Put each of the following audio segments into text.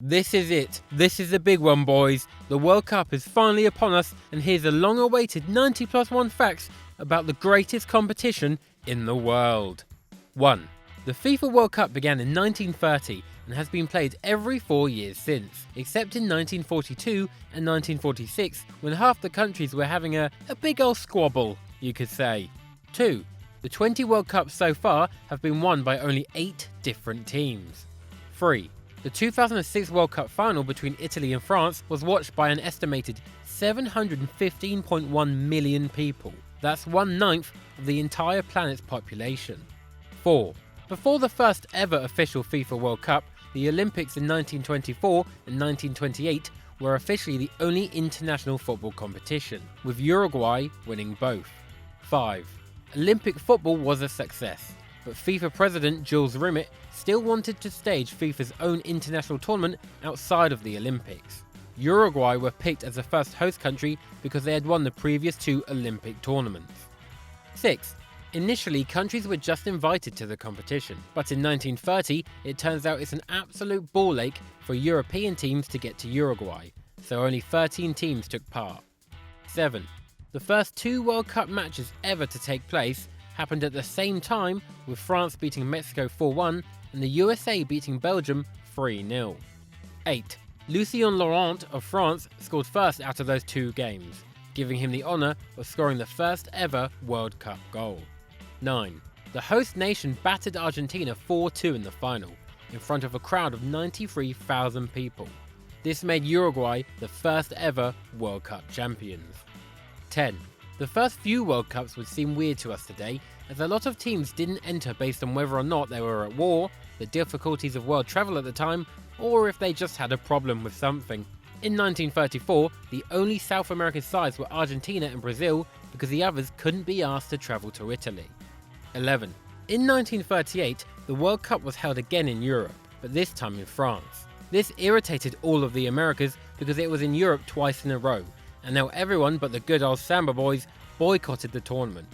This is it. This is the big one, boys. The World Cup is finally upon us, and here's the long-awaited 90 plus 1 facts about the greatest competition in the world. 1. The FIFA World Cup began in 1930 and has been played every 4 years since, except in 1942 and 1946 when half the countries were having a big old squabble, you could say. 2. The 20 World Cups so far have been won by only 8 different teams. 3. The 2006 World Cup final between Italy and France was watched by an estimated 715.1 million people. That's 1/9 of the entire planet's population. 4. Before the first ever official FIFA World Cup, the Olympics in 1924 and 1928 were officially the only international football competition, with Uruguay winning both. 5. Olympic football was a success, but FIFA president Jules Rimet still wanted to stage FIFA's own international tournament outside of the Olympics. Uruguay were picked as the first host country because they had won the previous 2 Olympic tournaments. 6. Initially, countries were just invited to the competition, but in 1930 it turns out it's an absolute ball ache for European teams to get to Uruguay, so only 13 teams took part. 7. The first 2 World Cup matches ever to take place happened at the same time, with France beating Mexico 4-1 and the USA beating Belgium 3-0. 8. Lucien Laurent of France scored first out of those 2 games, giving him the honour of scoring the first ever World Cup goal. 9. The host nation battered Argentina 4-2 in the final, in front of a crowd of 93,000 people. This made Uruguay the first ever World Cup champions. 10. The first few World Cups would seem weird to us today, as a lot of teams didn't enter based on whether or not they were at war, the difficulties of world travel at the time, or if they just had a problem with something. In 1934, the only South American sides were Argentina and Brazil because the others couldn't be asked to travel to Italy. 11. In 1938, the World Cup was held again in Europe, but this time in France. This irritated all of the Americas because it was in Europe twice in a row, and now everyone but the good old Samba boys boycotted the tournament.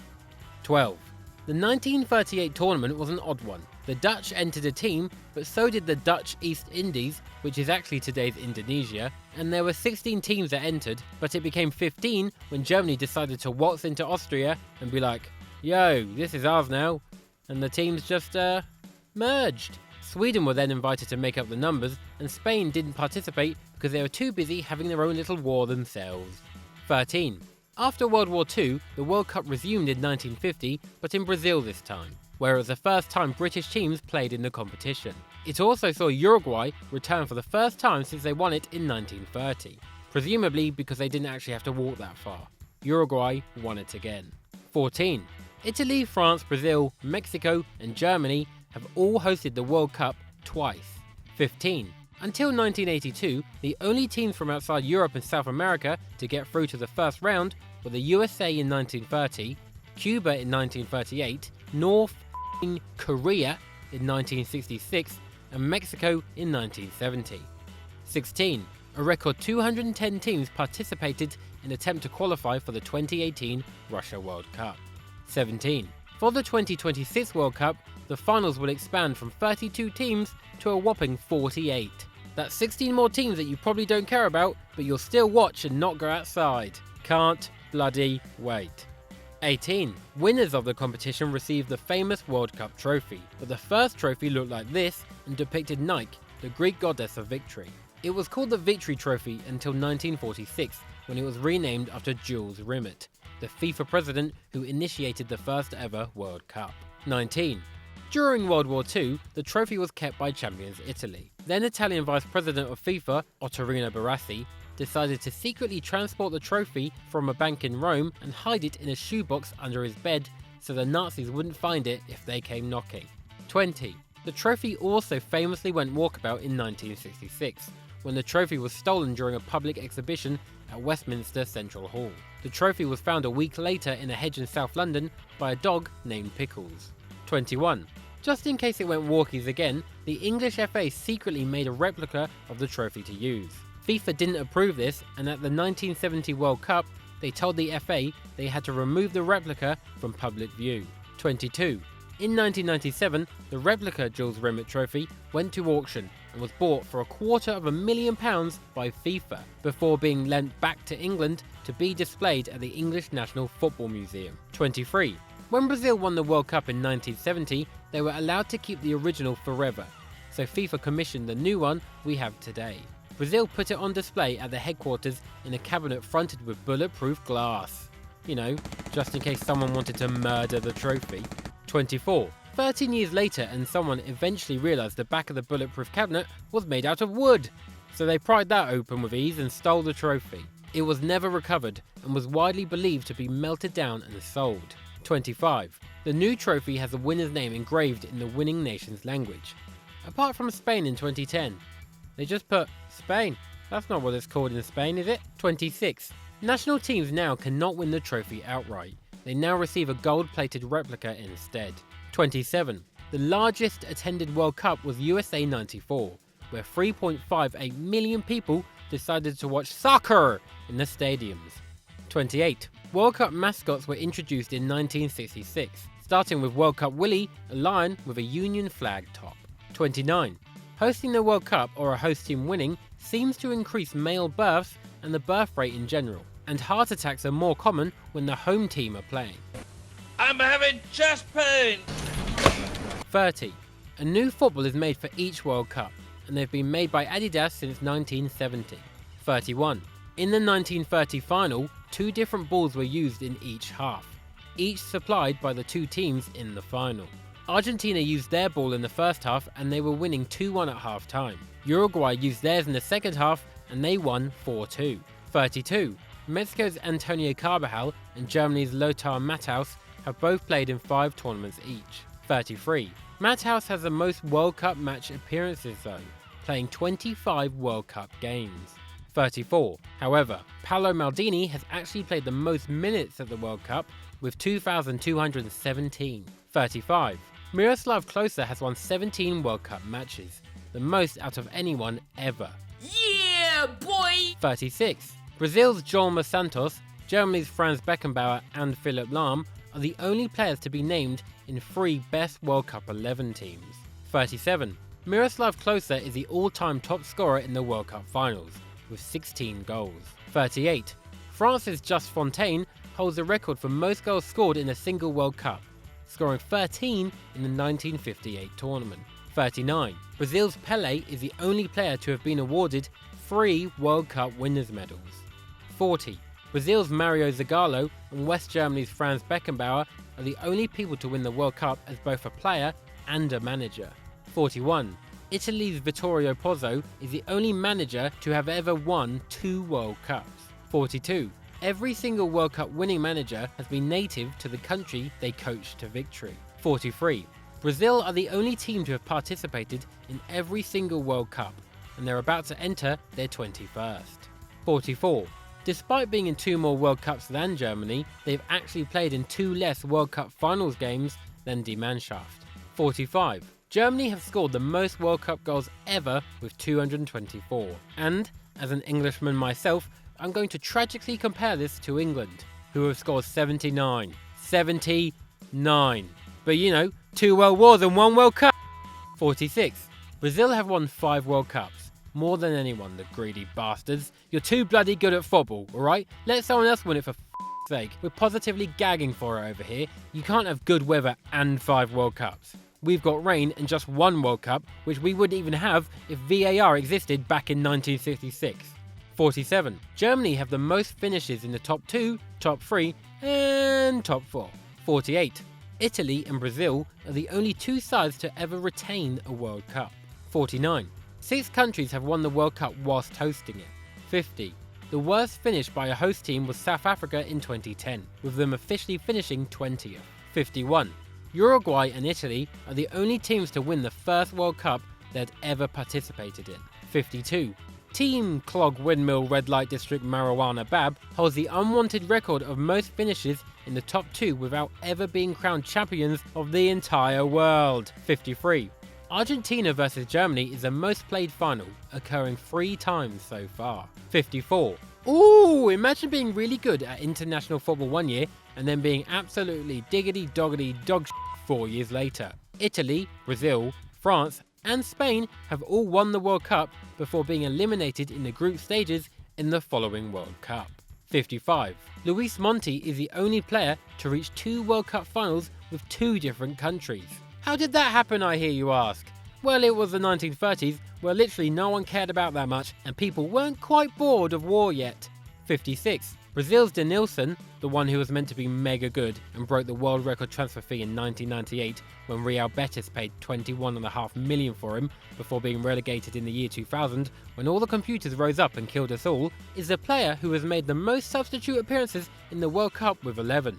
12. The 1938 tournament was an odd one. The Dutch entered a team, but so did the Dutch East Indies, which is actually today's Indonesia, and there were 16 teams that entered, but it became 15 when Germany decided to waltz into Austria and be like, yo, this is ours now, and the teams just merged. Sweden were then invited to make up the numbers, and Spain didn't participate because they were too busy having their own little war themselves. 13. After World War II, the World Cup resumed in 1950, but in Brazil this time, where it was the first time British teams played in the competition. It also saw Uruguay return for the first time since they won it in 1930, presumably because they didn't actually have to walk that far. Uruguay won it again. 14. Italy, France, Brazil, Mexico, and Germany have all hosted the World Cup twice. 15. Until 1982, the only teams from outside Europe and South America to get through to the first round were the USA in 1930, Cuba in 1938, North Korea in 1966, and Mexico in 1970. 16. A record 210 teams participated in an attempt to qualify for the 2018 Russia World Cup. 17. For the 2026 World Cup, the finals will expand from 32 teams to a whopping 48. That's 16 more teams that you probably don't care about, but you'll still watch and not go outside. Can't bloody wait. 18. Winners of the competition received the famous World Cup trophy, but the first trophy looked like this and depicted Nike, the Greek goddess of victory. It was called the Victory Trophy until 1946, when it was renamed after Jules Rimet, the FIFA president who initiated the first ever World Cup. 19. During World War II, the trophy was kept by champions Italy. Then Italian Vice President of FIFA, Ottorino Barassi, decided to secretly transport the trophy from a bank in Rome and hide it in a shoebox under his bed so the Nazis wouldn't find it if they came knocking. 20. The trophy also famously went walkabout in 1966, when the trophy was stolen during a public exhibition at Westminster Central Hall. The trophy was found a week later in a hedge in South London by a dog named Pickles. 21. Just in case it went walkies again, the English FA secretly made a replica of the trophy to use. FIFA didn't approve this, and at the 1970 World Cup, they told the FA they had to remove the replica from public view. 22. In 1997, the replica Jules Rimet trophy went to auction, and was bought for £250,000 by FIFA before being lent back to England to be displayed at the English National Football Museum. 23. When Brazil won the World Cup in 1970, they were allowed to keep the original forever, so FIFA commissioned the new one we have today. Brazil put it on display at the headquarters in a cabinet fronted with bulletproof glass. You know, just in case someone wanted to murder the trophy. 24. 13 years later, and someone eventually realised the back of the bulletproof cabinet was made out of wood, so they pried that open with ease and stole the trophy. It was never recovered and was widely believed to be melted down and sold. 25. The new trophy has the winner's name engraved in the winning nation's language. Apart from Spain in 2010. They just put Spain. That's not what it's called in Spain, is it? 26. National teams now cannot win the trophy outright. They now receive a gold-plated replica instead. 27. The largest attended World Cup was USA 94, where 3.58 million people decided to watch soccer in the stadiums. 28. World Cup mascots were introduced in 1966, starting with World Cup Willie, a lion with a Union flag top. 29. Hosting the World Cup or a host team winning seems to increase male births and the birth rate in general, and heart attacks are more common when the home team are playing. I'm having chest pain! 30. A new football is made for each World Cup, and they've been made by Adidas since 1970. 31. In the 1930 final, 2 different balls were used in each half, each supplied by the 2 teams in the final. Argentina used their ball in the first half and they were winning 2-1 at half time. Uruguay used theirs in the second half and they won 4-2. 32. Mexico's Antonio Carvajal and Germany's Lothar Matthaus have both played in 5 tournaments each. 33. Matthaus has the most World Cup match appearances though, playing 25 World Cup games. 34. However, Paolo Maldini has actually played the most minutes at the World Cup with 2,217. 35. Miroslav Klose has won 17 World Cup matches, the most out of anyone ever. Yeah, boy! 36. Brazil's Joelma Santos, Germany's Franz Beckenbauer and Philipp Lahm are the only players to be named in 3 best World Cup 11 teams. 37. Miroslav Klose is the all-time top scorer in the World Cup finals, with 16 goals. 38. France's Just Fontaine holds the record for most goals scored in a single World Cup, scoring 13 in the 1958 tournament. 39. Brazil's Pelé is the only player to have been awarded 3 World Cup winners' medals. 40. Brazil's Mario Zagallo and West Germany's Franz Beckenbauer are the only people to win the World Cup as both a player and a manager. 41. Italy's Vittorio Pozzo is the only manager to have ever won 2 World Cups. 42. Every single World Cup winning manager has been native to the country they coached to victory. 43. Brazil are the only team to have participated in every single World Cup, and they're about to enter their 21st. 44. Despite being in 2 more World Cups than Germany, they've actually played in 2 less World Cup finals games than Die Mannschaft. 45. Germany have scored the most World Cup goals ever with 224. And, as an Englishman myself, I'm going to tragically compare this to England, who have scored 79. 79. But you know, 2 World Wars and 1 World Cup. 46. Brazil have won 5 World Cups. More than anyone, the greedy bastards. You're too bloody good at football, alright? Let someone else win it for f***'s sake. We're positively gagging for it over here. You can't have good weather and 5 World Cups. We've got rain and just 1 World Cup, which we wouldn't even have if VAR existed back in 1966. 47. Germany have the most finishes in the top 2, top 3, and top 4. 48. Italy and Brazil are the only 2 sides to ever retain a World Cup. 49. 6 countries have won the World Cup whilst hosting it. 50. The worst finish by a host team was South Africa in 2010, with them officially finishing 20th. 51. Uruguay and Italy are the only teams to win the first World Cup they'd ever participated in. 52. Team Clog Windmill Red Light District Marijuana Bab holds the unwanted record of most finishes in the top 2 without ever being crowned champions of the entire world. 53. Argentina vs Germany is the most played final, occurring 3 times so far. 54. Ooh, imagine being really good at international football 1 year and then being absolutely diggity doggity dog 4 years later. Italy, Brazil, France and Spain have all won the World Cup before being eliminated in the group stages in the following World Cup. 55. Luis Monti is the only player to reach 2 World Cup finals with 2 different countries. How did that happen, I hear you ask? Well, it was the 1930s, where literally no one cared about that much and people weren't quite bored of war yet. 56. Brazil's Denilson, the one who was meant to be mega good and broke the world record transfer fee in 1998 when Real Betis paid $21.5 million for him before being relegated in the year 2000 when all the computers rose up and killed us all, is the player who has made the most substitute appearances in the World Cup with 11.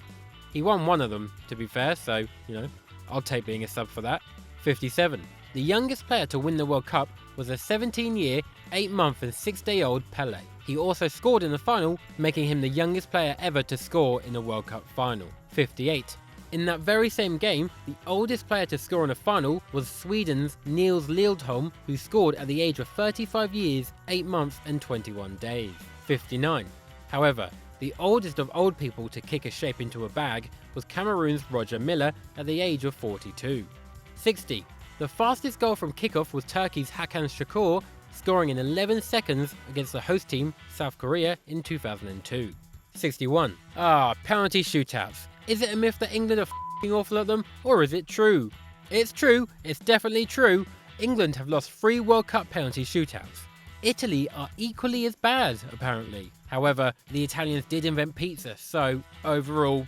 He won one of them, to be fair, so, I'll take being a sub for that. 57. The youngest player to win the World Cup was a 17-year, 8-month and 6-day-old Pelé. He also scored in the final, making him the youngest player ever to score in a World Cup final. 58. In that very same game, the oldest player to score in a final was Sweden's Nils Lindholm, who scored at the age of 35 years, 8 months and 21 days. 59. However, the oldest of old people to kick a shape into a bag was Cameroon's Roger Milla at the age of 42. 60. The fastest goal from kickoff was Turkey's Hakan Şükür, scoring in 11 seconds against the host team, South Korea, in 2002. 61. Penalty shootouts. Is it a myth that England are f***ing awful at them, or is it true? It's true, it's definitely true. England have lost 3 World Cup penalty shootouts. Italy are equally as bad, apparently. However, the Italians did invent pizza, so overall,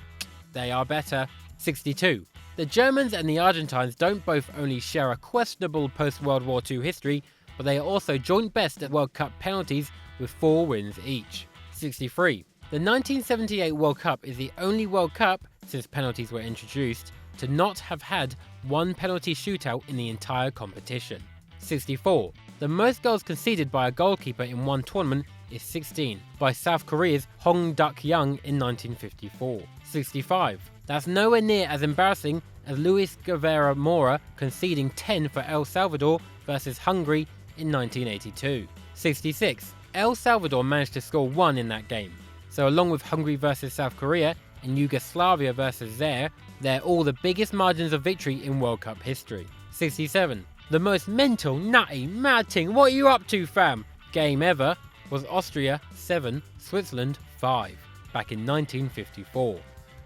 they are better. 62. The Germans and the Argentines don't both only share a questionable post-World War II history, but they are also joint best at World Cup penalties with 4 wins each. 63. The 1978 World Cup is the only World Cup, since penalties were introduced, to not have had 1 penalty shootout in the entire competition. 64. The most goals conceded by a goalkeeper in one tournament is 16, by South Korea's Hong Duk-young in 1954. 65. That's nowhere near as embarrassing as Luis Guevara Mora conceding 10 for El Salvador versus Hungary in 1982. 66. El Salvador managed to score 1 in that game, so along with Hungary versus South Korea and Yugoslavia versus Zaire, they're all the biggest margins of victory in World Cup history. 67. The most mental, nutty, mad thing, what are you up to fam? Game ever was Austria 7, Switzerland 5, back in 1954.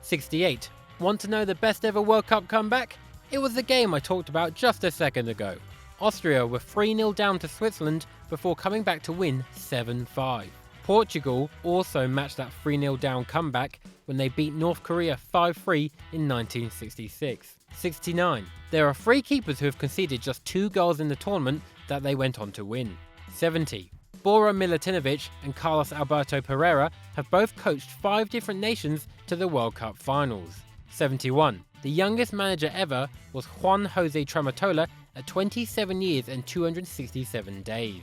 68. Want to know the best ever World Cup comeback? It was the game I talked about just a second ago. Austria were 3-0 down to Switzerland before coming back to win 7-5. Portugal also matched that 3-0 down comeback when they beat North Korea 5-3 in 1966. 69. There are 3 keepers who have conceded just 2 goals in the tournament that they went on to win. 70. Bora Milutinovic and Carlos Alberto Pereira have both coached 5 different nations to the World Cup finals. 71. The youngest manager ever was Juan Jose Tramotola at 27 years and 267 days.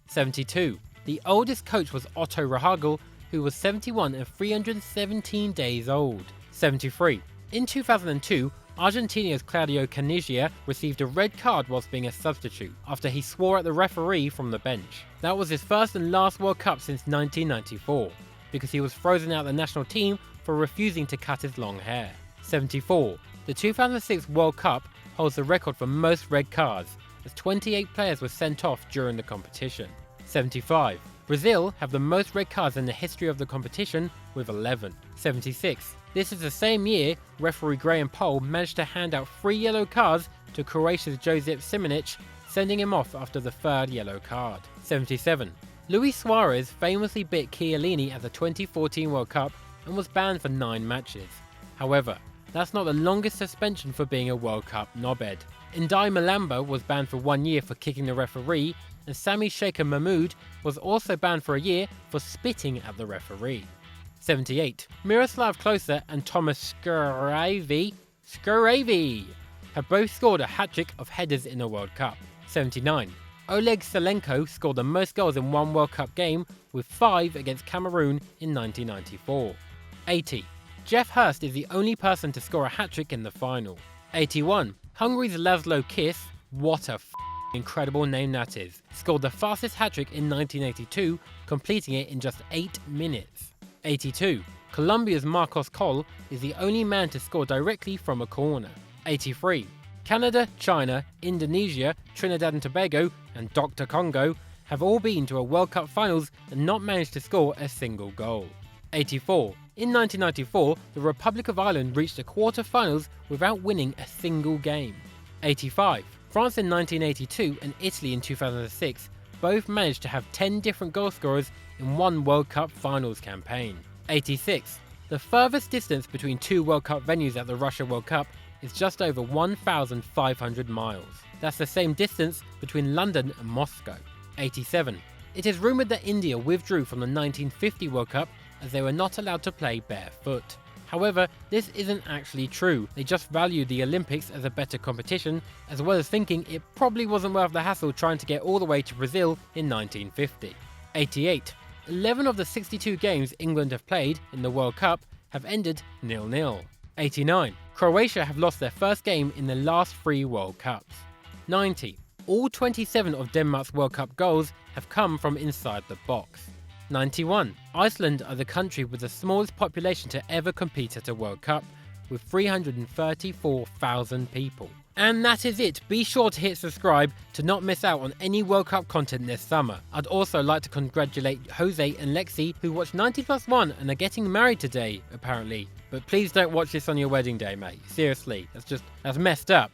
72. The oldest coach was Otto Rehhagel, who was 71 and 317 days old. 73. In 2002, Argentina's Claudio Caniggia received a red card whilst being a substitute after he swore at the referee from the bench. That was his first and last World Cup since 1994, because he was frozen out of the national team for refusing to cut his long hair. 74. The 2006 World Cup holds the record for most red cards, as 28 players were sent off during the competition. 75. Brazil have the most red cards in the history of the competition with 11. 76. This is the same year referee Graham Poll managed to hand out 3 yellow cards to Croatia's Josip Simonic, sending him off after the 3rd yellow card. 77. Luis Suarez famously bit Chiellini at the 2014 World Cup and was banned for 9 matches. However, that's not the longest suspension for being a World Cup knobhead. Ndai Malamba was banned for 1 year for kicking the referee, and Sami Sheikha Mahmood was also banned for a year for spitting at the referee. 78. Miroslav Klose and Thomas Skurravy have both scored a hat-trick of headers in a World Cup. 79. Oleg Salenko scored the most goals in one World Cup game with 5 against Cameroon in 1994. 80. Jeff Hurst is the only person to score a hat-trick in the final. 81. Hungary's Laszlo Kiss, what a incredible name that is, scored the fastest hat-trick in 1982, completing it in just 8 minutes. 82. Colombia's Marcos Coll is the only man to score directly from a corner. 83. Canada, China, Indonesia, Trinidad and Tobago, and Dr. Congo have all been to a World Cup finals and not managed to score a single goal. 84. In 1994, the Republic of Ireland reached the quarter-finals without winning a single game. 85. France in 1982 and Italy in 2006 both managed to have 10 different goal scorers in one World Cup finals campaign. 86. The furthest distance between two World Cup venues at the Russia World Cup is just over 1,500 miles. That's the same distance between London and Moscow. 87. It is rumoured that India withdrew from the 1950 World Cup as they were not allowed to play barefoot. However, this isn't actually true. They just valued the Olympics as a better competition, as well as thinking it probably wasn't worth the hassle trying to get all the way to Brazil in 1950. 88. 11 of the 62 games England have played in the World Cup have ended 0-0. 89. Croatia have lost their first game in the last 3 World Cups. 90. All 27 of Denmark's World Cup goals have come from inside the box. 91. Iceland are the country with the smallest population to ever compete at a World Cup, with 334,000 people. And that is it. Be sure to hit subscribe to not miss out on any World Cup content this summer. I'd also like to congratulate Jose and Lexi, who watched 90+1 and are getting married today, apparently. But please don't watch this on your wedding day, mate. Seriously, that's messed up.